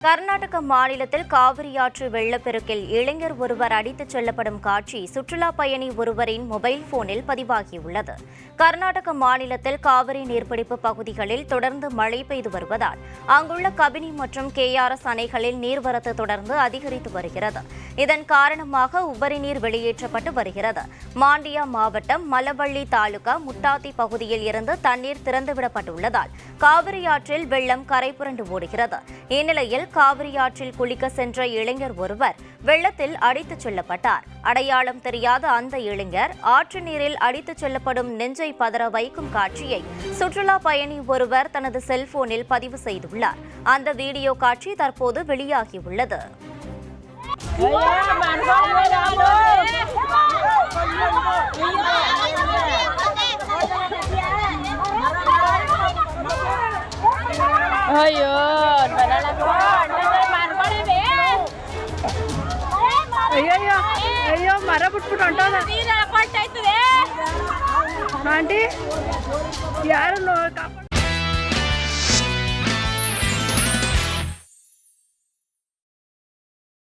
கர்நாடக மாநிலத்தில் காவிரி ஆற்று வெள்ளப்பெருக்கில் இளைஞர் ஒருவர் அடித்துச் செல்லப்படும் காட்சி சுற்றுலா பயணி ஒருவரின் மொபைல் போனில் பதிவாகியுள்ளது. கர்நாடக மாநிலத்தில் காவிரி நீர்பிடிப்பு பகுதிகளில் தொடர்ந்து மழை பெய்து வருவதால் அங்குள்ள கபினி மற்றும் KRS அணைகளில் நீர்வரத்து தொடர்ந்து அதிகரித்து வருகிறது. இதன் காரணமாக உபரி நீர் வெளியேற்றப்பட்டு வருகிறது. மாண்டியா மாவட்டம் மலவள்ளி தாலுகா முட்டாத்தி பகுதியில் இருந்து தண்ணீர் திறந்துவிடப்பட்டுள்ளதால் காவிரி ஆற்றில் வெள்ளம் கரைபுரண்டு ஓடுகிறது. இந்நிலையில் காவிரி ஆற்றில் குளிக்க சென்ற இளைஞர் ஒருவர் வெள்ளத்தில் அடித்துச் செல்லப்பட்டார். அடையாளம் தெரியாத அந்த இளைஞர் ஆற்று நீரில் அடித்துச் செல்லப்படும் நெஞ்சை பதற வைக்கும் காட்சியை சுற்றுலா பயணி ஒருவர் தனது செல்போனில் பதிவு செய்துள்ளார். அந்த வீடியோ காட்சி தற்போது வெளியாகியுள்ளது. ಅಯ್ಯೋ ಮರ ಬಿಟ್ಬಿಟ್ಟು ಹೊಂಟೋದ ಆಂಟಿ ಯಾರು